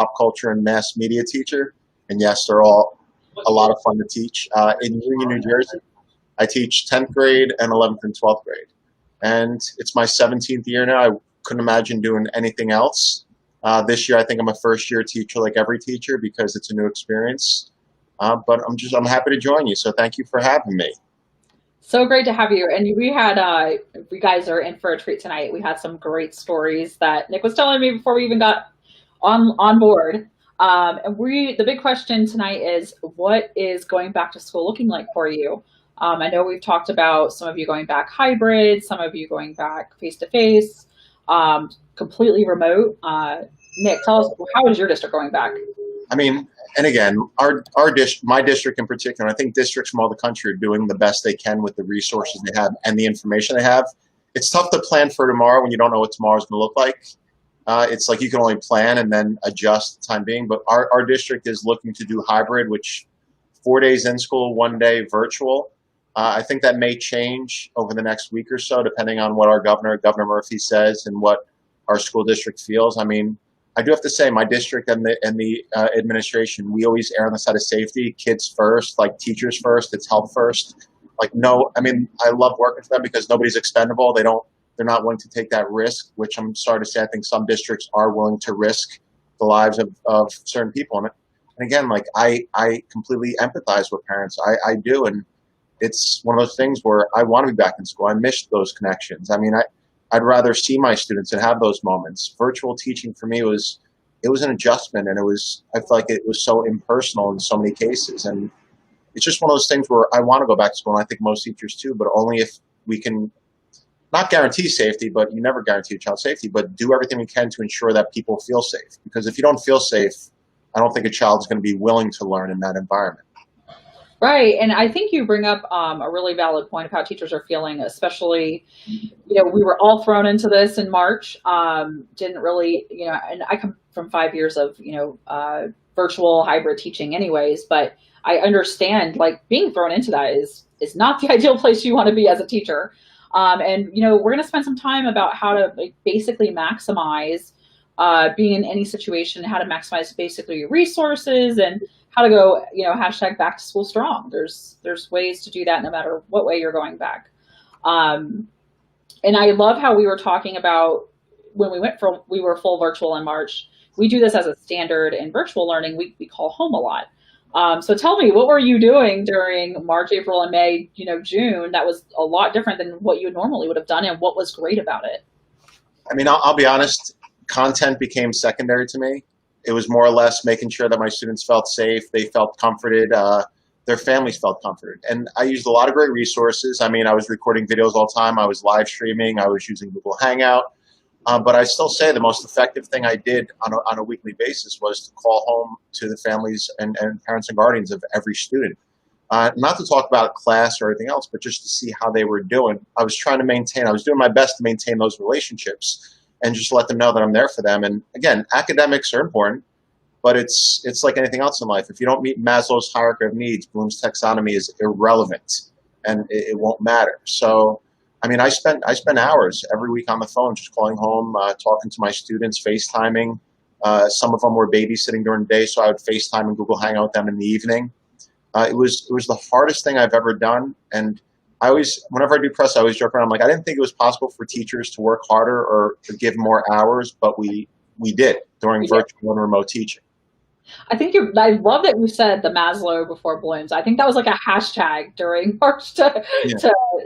pop culture and mass media teacher. And yes, they're all a lot of fun to teach. In Union, New Jersey, I teach 10th grade and 11th and 12th grade. And it's my 17th year now. I couldn't imagine doing anything else. This year, I think I'm a first year teacher like every teacher because it's a new experience. But I'm happy to join you. So thank you for having me. So great to have you. And we guys are in for a treat tonight. We had some great stories that Nick was telling me before we even got on board. The big question tonight is, what is going back to school looking like for you? I know we've talked about some of you going back hybrid, some of you going back face to face, completely remote. Nick, tell us, how is your district going back? I mean, and again, my district in particular, I think districts from all the country are doing the best they can with the resources they have and the information they have. It's tough to plan for tomorrow when you don't know what tomorrow's going to look like. It's like you can only plan and then adjust the time being. But our district is looking to do hybrid, which 4 days in school, 1 day virtual. I think that may change over the next week or so, depending on what our Governor Murphy says and what our school district feels. I mean, I do have to say, my district and the administration, we always err on the side of safety. Kids first, like teachers first. It's health first. Like no, I mean, I love working for them because nobody's expendable. They're not willing to take that risk, which I'm sorry to say, I think some districts are willing to risk the lives of certain people. And again, like I completely empathize with parents. I do, and it's one of those things where I want to be back in school. I miss those connections. I mean, I'd rather see my students and have those moments. Virtual teaching for me it was an adjustment, and I feel like it was so impersonal in so many cases. And it's just one of those things where I want to go back to school, and I think most teachers too, but only if we can not guarantee safety, but you never guarantee a child's safety, but do everything we can to ensure that people feel safe. Because if you don't feel safe, I don't think a child is going to be willing to learn in that environment. Right. And I think you bring up a really valid point of how teachers are feeling, especially, we were all thrown into this in March. Didn't really, and I come from 5 years of, virtual hybrid teaching anyways, but I understand like being thrown into that is not the ideal place you want to be as a teacher. And, we're going to spend some time about how to basically maximize being in any situation, how to maximize basically your resources and how to go, hashtag back to school strong. There's ways to do that no matter what way you're going back. And I love how we were talking about when we were full virtual in March. We do this as a standard in virtual learning. We call home a lot. So tell me, what were you doing during March, April, and May, June? That was a lot different than what you normally would have done. And what was great about it? I mean, I'll be honest, content became secondary to me. It was more or less making sure that my students felt safe, they felt comforted, their families felt comforted. And I used a lot of great resources. I mean, I was recording videos all the time. I was live streaming. I was using Google Hangout. But I still say the most effective thing I did on a weekly basis was to call home to the families and parents and guardians of every student. Not to talk about class or anything else, but just to see how they were doing. I was doing my best to maintain those relationships and just let them know that I'm there for them. And again, academics are important, but it's like anything else in life. If you don't meet Maslow's hierarchy of needs, Bloom's taxonomy is irrelevant and it won't matter. So, I mean, I spent hours every week on the phone, just calling home, talking to my students, FaceTiming. Some of them were babysitting during the day, so I would FaceTime and Google Hangout with them in the evening. It was the hardest thing I've ever done. And whenever I do press, I always joke around. I'm like, I didn't think it was possible for teachers to work harder or to give more hours, but we did during virtual and remote teaching. I love that you said the Maslow before Bloom's. I think that was like a hashtag during March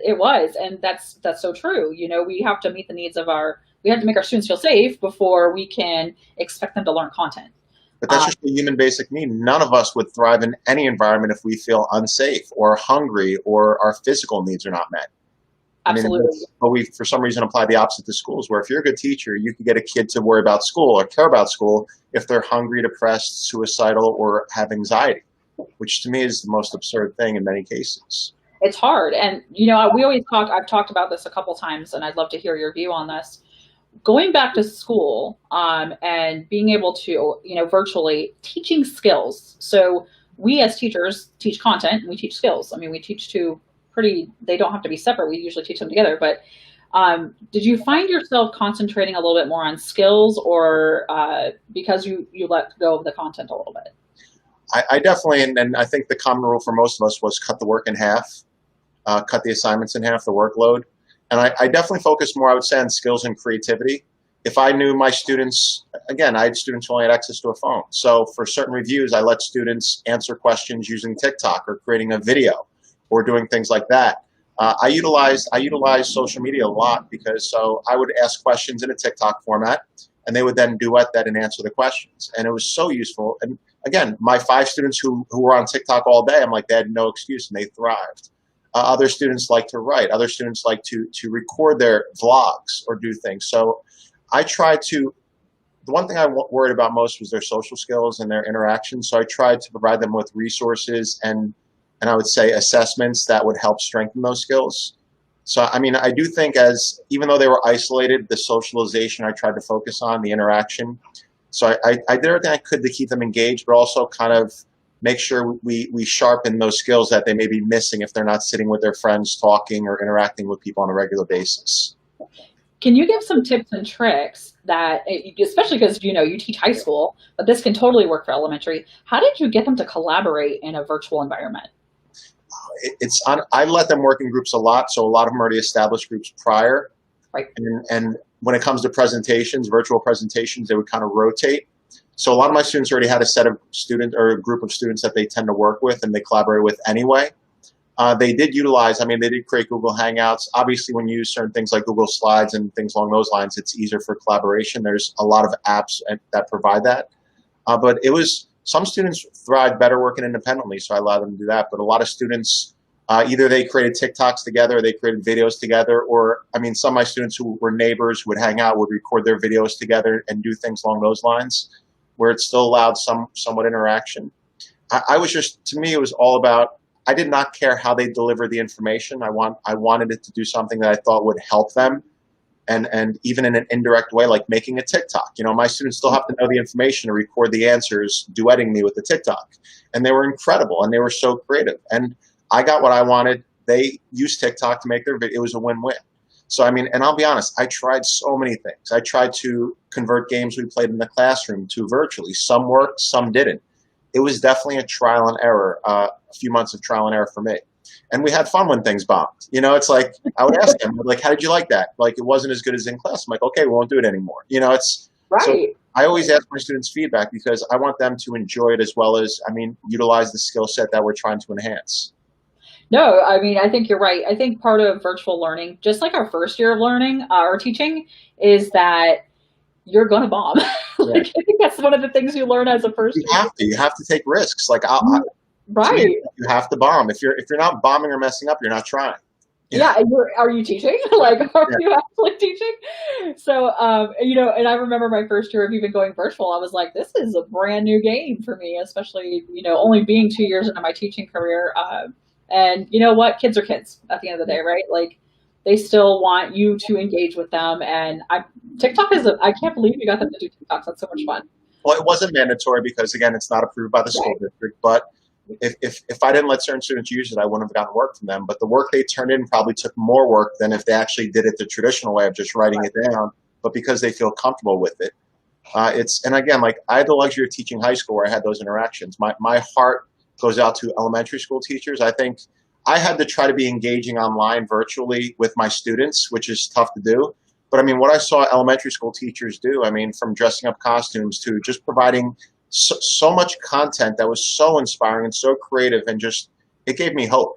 it was. And that's so true. We have to meet the needs we have to make our students feel safe before we can expect them to learn content. But that's just a human basic need. None of us would thrive in any environment if we feel unsafe or hungry or our physical needs are not met. Absolutely. But we, for some reason, apply the opposite to schools, where if you're a good teacher, you can get a kid to worry about school or care about school if they're hungry, depressed, suicidal, or have anxiety, which to me is the most absurd thing in many cases. It's hard. And, I've talked about this a couple times, and I'd love to hear your view on this. Going back to school and being able to, virtually teaching skills. So we as teachers teach content and we teach skills. I mean, we teach they don't have to be separate. We usually teach them together. But Did you find yourself concentrating a little bit more on skills, or because you let go of the content a little bit? I definitely, and I think the common rule for most of us was cut the work in half, cut the assignments in half, the workload. And I definitely focused more, I would say, on skills and creativity. If I knew my students, again, I had students who only had access to a phone. So for certain reviews, I let students answer questions using TikTok or creating a video or doing things like that. I utilized social media a lot because so I would ask questions in a TikTok format, and they would then duet that and answer the questions. And it was so useful. And again, my 5 students who were on TikTok all day, I'm like, they had no excuse and they thrived. Other students like to write. Other students like to record their vlogs or do things. So I try to, the one thing I worried about most was their social skills and their interactions. So I tried to provide them with resources and I would say assessments that would help strengthen those skills. So, I mean, I do think even though they were isolated, the socialization I tried to focus on, the interaction. So I did everything I could to keep them engaged, but also kind of make sure we sharpen those skills that they may be missing if they're not sitting with their friends talking or interacting with people on a regular basis. Can you give some tips and tricks that, especially because you teach high school, but this can totally work for elementary. How did you get them to collaborate in a virtual environment? I let them work in groups a lot, so a lot of them already established groups prior. Right. And when it comes to presentations, virtual presentations, they would kind of rotate. So a lot of my students already had a set of students or a group of students that they tend to work with and they collaborate with anyway. They did create Google Hangouts. Obviously, when you use certain things like Google Slides and things along those lines, it's easier for collaboration. There's a lot of apps that provide that. But some students thrive better working independently, so I allowed them to do that. But a lot of students, either they created TikToks together, or they created videos together, or, I mean, some of my students who were neighbors would hang out, would record their videos together and do things along those lines, where it still allowed somewhat interaction. To me, it was all about, I did not care how they delivered the information. I wanted it to do something that I thought would help them, and even in an indirect way, like making a TikTok. My students still have to know the information to record the answers, duetting me with the TikTok. And they were incredible, and they were so creative. And I got what I wanted. They used TikTok to make their video. It was a win-win. So, I mean, and I'll be honest, I tried so many things. I tried to convert games we played in the classroom to virtually. Some worked, some didn't. It was definitely a trial and error, a few months of trial and error for me. And we had fun when things bombed. It's like, I would ask them, like, how did you like that? Like, it wasn't as good as in class. I'm like, okay, we won't do it anymore. It's right. So I always ask my students feedback because I want them to enjoy it as well as, utilize the skill set that we're trying to enhance. No, I mean, I think you're right. I think part of virtual learning, just like our first year of learning or teaching, is that you're going to bomb. I think that's one of the things you learn as a first year. You have to take risks. Like, right. You have to bomb. If you're not bombing or messing up, you're not trying. Yeah. And are you teaching? Like, are you actually teaching? So, and I remember my first year of even going virtual, I was like, this is a brand new game for me, especially, only being 2 years into my teaching career. And you know what? Kids are kids at the end of the day, right? Like, they still want you to engage with them. And TikTok I can't believe you got them to do TikToks. That's so much fun. Well, it wasn't mandatory because, again, it's not approved by the school district. But if I didn't let certain students use it, I wouldn't have gotten work from them. But the work they turned in probably took more work than if they actually did it the traditional way of just writing it down. But because they feel comfortable with it, and again, like, I had the luxury of teaching high school where I had those interactions. My heart goes out to elementary school teachers. I think I had to try to be engaging online virtually with my students, which is tough to do. But I mean, what I saw elementary school teachers do, I mean, from dressing up costumes to just providing so much content that was so inspiring and so creative, and just, it gave me hope.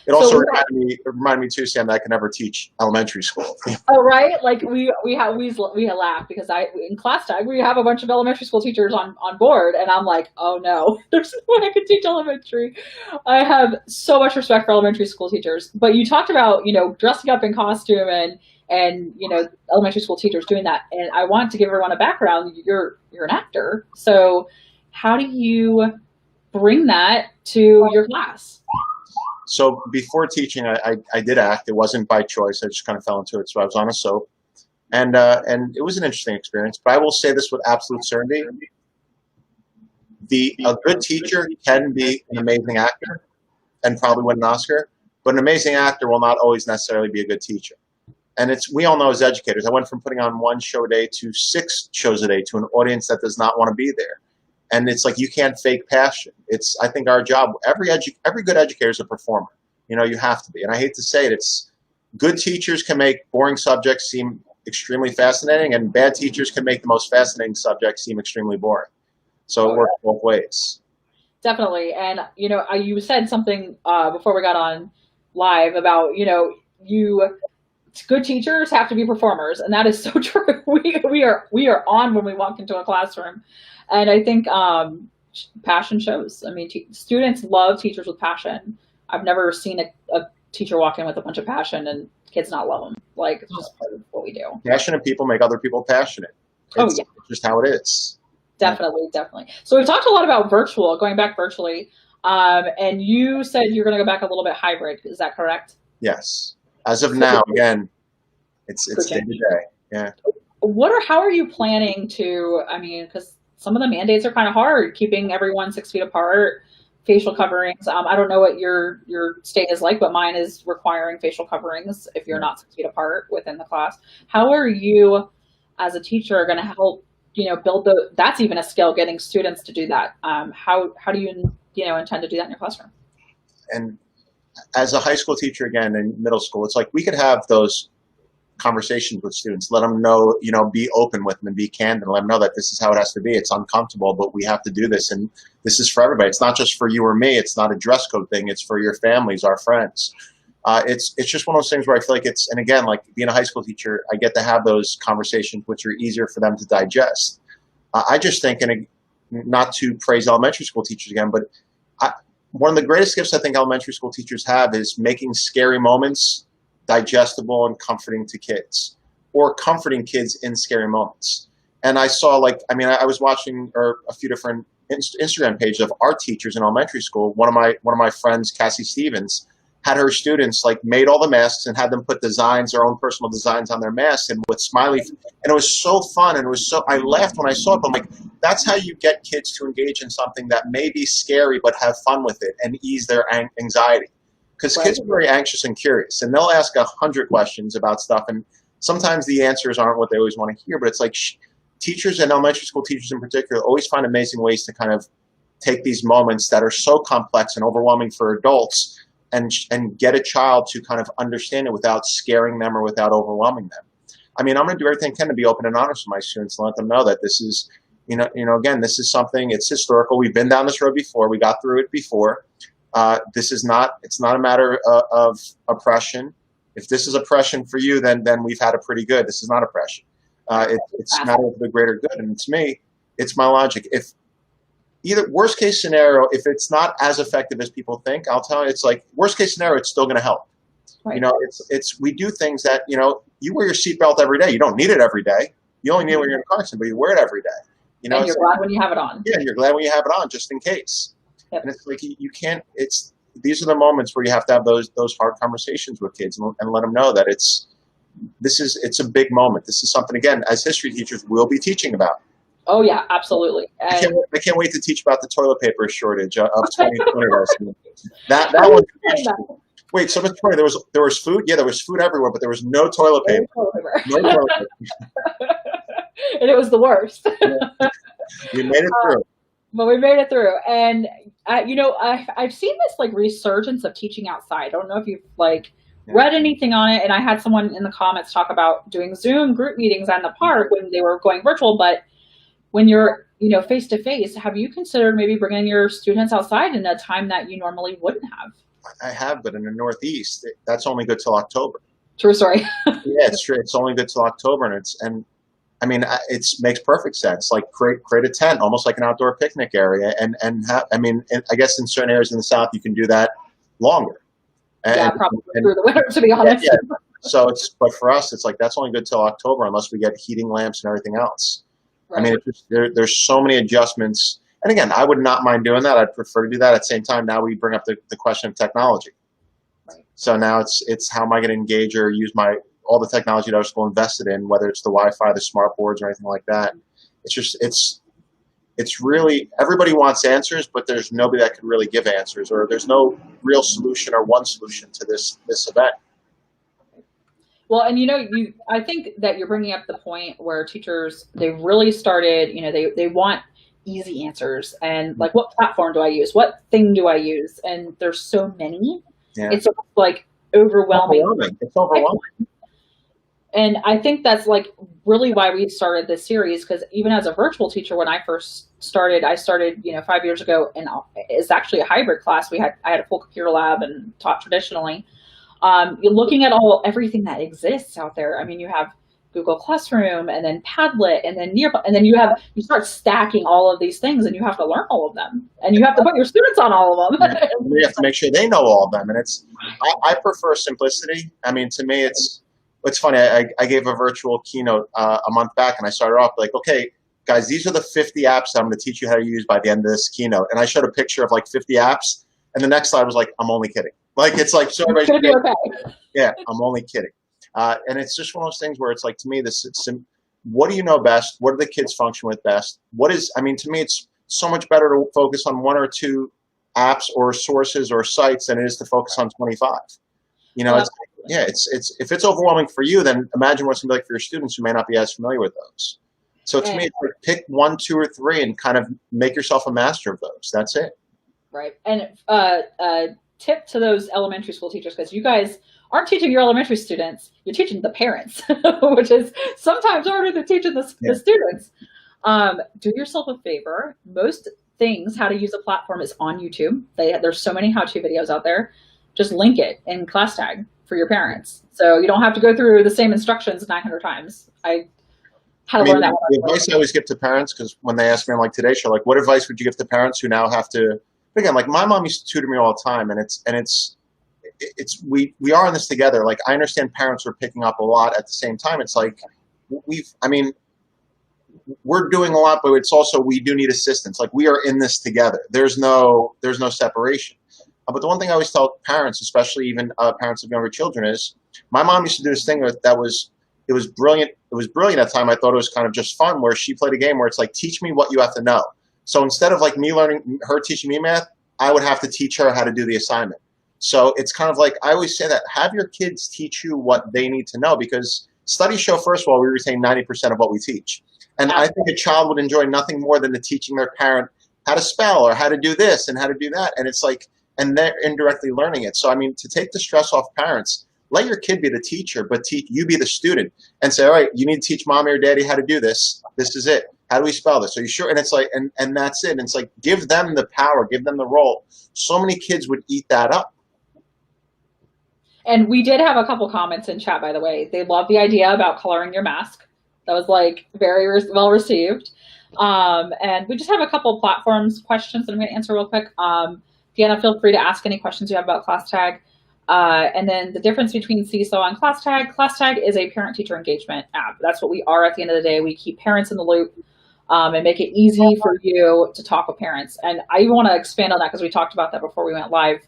It also reminded me too, Sam, that I can never teach elementary school. Oh, right. Like we laugh because in class time we have a bunch of elementary school teachers on board, and I'm like, oh no, there's no way I could teach elementary. I have so much respect for elementary school teachers. But you talked about dressing up in costume and elementary school teachers doing that, and I want to give everyone a background. You're an actor, so how do you bring that to your class? So before teaching, I did act. It wasn't by choice. I just kind of fell into it. So I was on a soap, and it was an interesting experience. But I will say this with absolute certainty: a good teacher can be an amazing actor and probably win an Oscar, but an amazing actor will not always necessarily be a good teacher. And we all know as educators, I went from putting on one show a day to 6 shows a day to an audience that does not want to be there. And it's like, you can't fake passion. It's, I think our job, every good educator is a performer. You know, you have to be. And I hate to say it, it's good teachers can make boring subjects seem extremely fascinating, and bad teachers can make the most fascinating subjects seem extremely boring. So it works both ways. Definitely. And, you know, you said something before we got on live about, you know, good teachers have to be performers. And that is so true. We are on when we walk into a classroom. And I think passion shows. I mean, students love teachers with passion. I've never seen a teacher walk in with a bunch of passion and kids not love them. Like, it's just part of what we do. Passionate people make other people passionate. It's just how it is. Definitely, definitely. So we've talked a lot about virtual, going back virtually, and you said you're going to go back a little bit hybrid. Is that correct? Yes. As of now, again, it's day to day. Yeah. How are you planning to? I mean, because some of the mandates are kind of hard, keeping everyone 6 feet apart, facial coverings. I don't know what your state is like, but mine is requiring facial coverings if you're not 6 feet apart within the class. How are you, as a teacher, going to help? You know, that's even a skill, getting students to do that. How do you intend to do that in your classroom? And as a high school teacher, again, in middle school, it's like we could have those conversations with students, let them know, you know, be open with them and be candid, and let them know that this is how it has to be. It's uncomfortable, but we have to do this, and this is for everybody. It's not just for you or me. It's not a dress code thing. It's for your families, our friends. It's just one of those things where I feel like and again, like being a high school teacher, I get to have those conversations, which are easier for them to digest. I just think, and not to praise elementary school teachers again, but one of the greatest gifts I think elementary school teachers have is making scary moments digestible and comforting to kids, or comforting kids in scary moments. And I saw, I was watching a few different Instagram pages of art teachers in elementary school. One of my friends, Cassie Stevens, had her students made all the masks and had them put their own personal designs on their masks, and with smiley, and it was so fun, and I laughed when I saw it. But I'm like, that's how you get kids to engage in something that may be scary but have fun with it and ease their anxiety. Because kids are very anxious and curious, and they'll ask 100 questions about stuff, and sometimes the answers aren't what they always want to hear. But it's like teachers, and elementary school teachers in particular, always find amazing ways to kind of take these moments that are so complex and overwhelming for adults, and get a child to kind of understand it without scaring them or without overwhelming them. I mean, I'm going to do everything I can to be open and honest with my students and let them know that this is, again, this is something, it's historical. We've been down this road before. We got through it before. It's not a matter of oppression. If this is oppression for you, then we've had it pretty good. This is not oppression. It's a matter of the greater good. And to me, it's my logic. If either worst case scenario, if it's not as effective as people think, I'll tell you, it's like worst case scenario, it's still going to help. Right. We do things that, you wear your seatbelt every day. You don't need it every day. You only need it when you're in a car accident, but you wear it every day. And you're glad when you have it on. Yeah, you're glad when you have it on, just in case. Yep. And it's like you can't. These are the moments where you have to have those hard conversations with kids and let them know that it's a big moment. This is something, again, as history teachers, we'll be teaching about. Oh yeah, absolutely. I can't wait to teach about the toilet paper shortage of 2020. that one. Wait, so Mr. Ferroni, there was food. Yeah, there was food everywhere, but there was no toilet paper. No toilet paper. And it was the worst. We made it through. But we made it through, and I've seen this resurgence of teaching outside. I don't know if you've read anything on it. And I had someone in the comments talk about doing Zoom group meetings in the park when they were going virtual, but when you're, face to face, have you considered maybe bringing your students outside in a time that you normally wouldn't have? I have, but in the Northeast, that's only good till October. True story. Yeah, it's true. It's only good till October, and it makes perfect sense. Like create a tent, almost like an outdoor picnic area, and I guess in certain areas in the South you can do that longer. Probably through the winter, to be honest. Yeah. So but for us, it's like that's only good till October unless we get heating lamps and everything else. Right. There's so many adjustments. And again, I would not mind doing that. I'd prefer to do that. At the same time, now we bring up the question of technology. Right. So now it's how am I going to engage or use all the technology that our school invested in, whether it's the Wi-Fi, the smart boards, or anything like that. It's really, everybody wants answers, but there's nobody that could really give answers, or there's no real solution or one solution to this event. Well, and I think that you're bringing up the point where teachers, they really started, they want easy answers and like, what platform do I use? What thing do I use? And there's so many, Yeah. it's almost like overwhelming. Overwhelming. It's overwhelming. And I think that's like really why we started this series. Because even as a virtual teacher, when I first started, I started, 5 years ago, and it's actually a hybrid class. I had a full computer lab and taught traditionally. You're looking at everything that exists out there. I mean, you have Google Classroom, and then Padlet, and then Nearby, and then you start stacking all of these things, and you have to learn all of them, and you have to put your students on all of them. You have to make sure they know all of them, and I prefer simplicity. I mean, to me, it's funny. I gave a virtual keynote a month back, and I started off like, okay, guys, these are the 50 apps that I'm going to teach you how to use by the end of this keynote, and I showed a picture of like 50 apps, and the next slide was like, I'm only kidding. Like, it's like, so It's gonna be okay. Yeah, I'm only kidding. And it's just one of those things where it's like, to me, what do you know best? What do the kids function with best? I mean, to me, it's so much better to focus on one or two apps or sources or sites than it is to focus on 25. If it's overwhelming for you, then imagine what it's going to be like for your students who may not be as familiar with those. So to me, it's like pick one, two, or three and kind of make yourself a master of those. That's it. Right. And tip to those elementary school teachers, because you guys aren't teaching your elementary students, you're teaching the parents, which is sometimes harder than teaching the students. Do yourself a favor. Most things, how to use a platform, is on YouTube. There's so many how-to videos out there. Just link it in class tag for your parents, so you don't have to go through the same instructions 900 times. I had to learn that. The advice I always give to parents, because when they ask me on like Today Show, like, what advice would you give to parents who now have to, again, like my mom used to tutor me all the time, and we are in this together. Like, I understand parents are picking up a lot at the same time. It's like we're doing a lot, but it's also, we do need assistance. Like, we are in this together. There's no separation. But the one thing I always tell parents, especially even parents of younger children, is it was brilliant. It was brilliant at the time. I thought it was kind of just fun, where she played a game where it's like, teach me what you have to know. So instead of like her teaching me math, I would have to teach her how to do the assignment. So it's kind of like, I always say that, have your kids teach you what they need to know, because studies show, first of all, we retain 90% of what we teach. And I think a child would enjoy nothing more than teaching their parent how to spell or how to do this and how to do that. And it's like, and they're indirectly learning it. So, I mean, to take the stress off parents, let your kid be the teacher, but you be the student, and say, all right, you need to teach mommy or daddy how to do this. This is it. How do we spell this? Are you sure? And it's like, and that's it. And it's like, give them the power, give them the role. So many kids would eat that up. And we did have a couple comments in chat, by the way. They love the idea about coloring your mask. That was like very well received. And we just have a couple platforms questions that I'm going to answer real quick. Deanna, feel free to ask any questions you have about ClassTag. And then the difference between Seesaw and ClassTag. ClassTag is a parent-teacher engagement app. That's what we are at the end of the day. We keep parents in the loop and make it easy for you to talk with parents. And I want to expand on that, because we talked about that before we went live,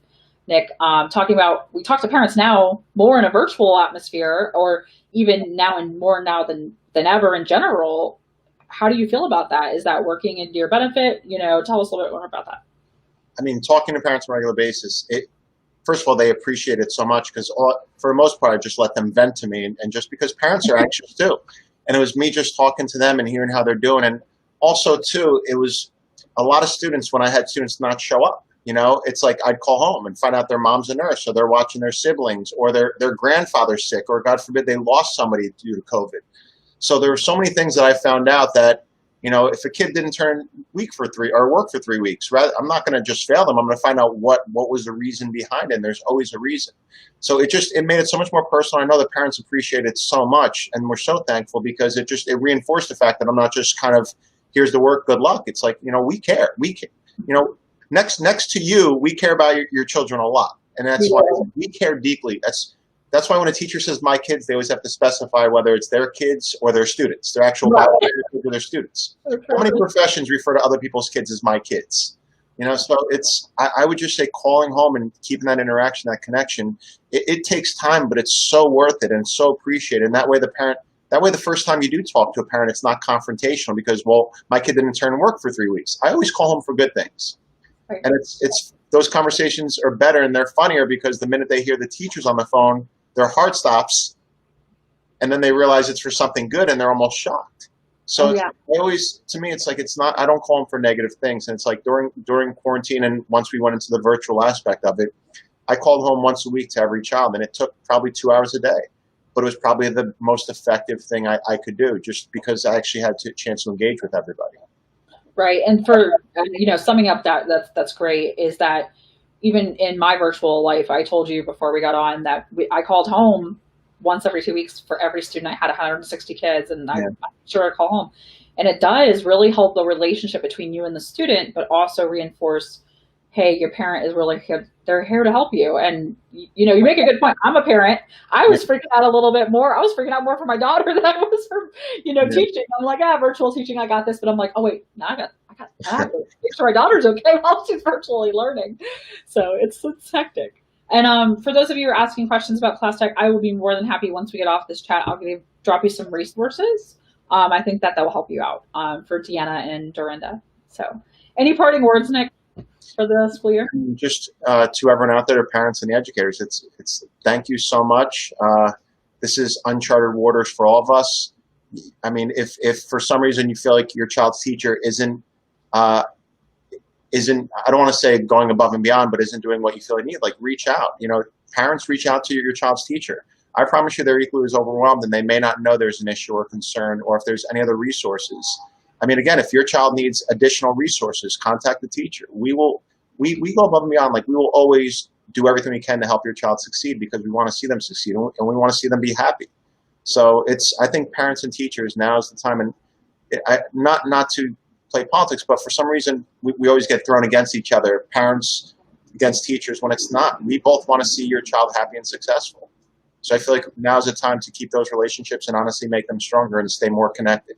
Nick. We talk to parents now more in a virtual atmosphere, or even now and more now than ever in general. How do you feel about that? Is that working in your benefit? Tell us a little bit more about that. I mean, talking to parents on a regular basis, first of all, they appreciate it so much, because for the most part, I just let them vent to me, and just because parents are anxious too. And it was me just talking to them and hearing how they're doing. And also too, it was a lot of students, when I had students not show up, it's like, I'd call home and find out their mom's a nurse, or they're watching their siblings, or their grandfather's sick, or God forbid, they lost somebody due to COVID. So there were so many things that I found out that, if a kid didn't turn week for 3 or work for 3 weeks, I'm not going to just fail them. I'm going to find out what was the reason behind it. And there's always a reason. So it made it so much more personal. I know the parents appreciate it so much, and we're so thankful, because it reinforced the fact that I'm not just kind of, here's the work, good luck. It's like, we care. We care. Next to you, we care about your children a lot. And that's why we care deeply. That's why when a teacher says my kids, they always have to specify whether it's their kids or their students, their actual biological kids or their students. How many professions refer to other people's kids as my kids? So I would just say, calling home and keeping that interaction, that connection, it takes time, but it's so worth it and so appreciated. And that way the first time you do talk to a parent, it's not confrontational, because, well, my kid didn't turn and work for 3 weeks. I always call home for good things. Right. And it's those conversations are better, and they're funnier, because the minute they hear the teachers on the phone, their heart stops, and then they realize it's for something good and they're almost shocked. So Oh yeah. I always, to me, it's like, it's not, I don't call them for negative things. And it's like during quarantine, and once we went into the virtual aspect of it, I called home once a week to every child, and it took probably 2 hours a day. But it was probably the most effective thing I could do, just because I actually had a chance to engage with everybody. Right. And for, summing up that's great, is that even in my virtual life, I told you before we got on that I called home once every 2 weeks for every student. I had 160 kids, and I'm sure I call home. And it does really help the relationship between you and the student, but also reinforce, hey, your parent is really here. They're here to help you. And, you make a good point. I'm a parent. I was freaking out a little bit more. I was freaking out more for my daughter than I was for, teaching. I'm like, virtual teaching, I got this. But I'm like, oh, wait, now I have to make sure my daughter's okay while she's virtually learning. So it's hectic. And for those of you who are asking questions about Class Tech, I will be more than happy once we get off this chat. I'll drop you some resources. I think that will help you out for Deanna and Dorinda. So any parting words, Nick, for the school year? Just to everyone out there, parents and the educators, it's thank you so much. This is uncharted waters for all of us. I mean, if for some reason you feel like your child's teacher isn't I don't want to say going above and beyond, but isn't doing what you feel you need, like reach out. Parents, reach out to your child's teacher. I promise you they're equally as overwhelmed, and they may not know there's an issue or concern, or if there's any other resources. I mean, again, if your child needs additional resources, contact the teacher. We go above and beyond. Like, we will always do everything we can to help your child succeed, because we want to see them succeed, and we want to see them be happy. So I think parents and teachers, now is the time, and not to play politics, but for some reason we always get thrown against each other, parents against teachers, when it's not. We both want to see your child happy and successful. So I feel like now is the time to keep those relationships and honestly make them stronger and stay more connected.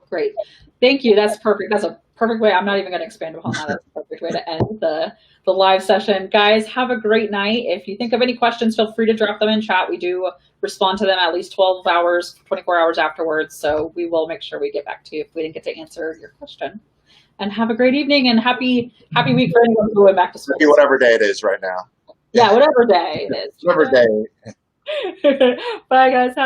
Great. Thank you. That's perfect. That's a perfect way. I'm not even going to expand upon that. That's a perfect way to end the live session. Guys, have a great night. If you think of any questions, feel free to drop them in chat. We do respond to them at least 12 hours, 24 hours afterwards. So we will make sure we get back to you if we didn't get to answer your question. And have a great evening, and happy week for anyone going back to school. Whatever day it is right now. Yeah, whatever day it is. Whatever day. Bye, guys.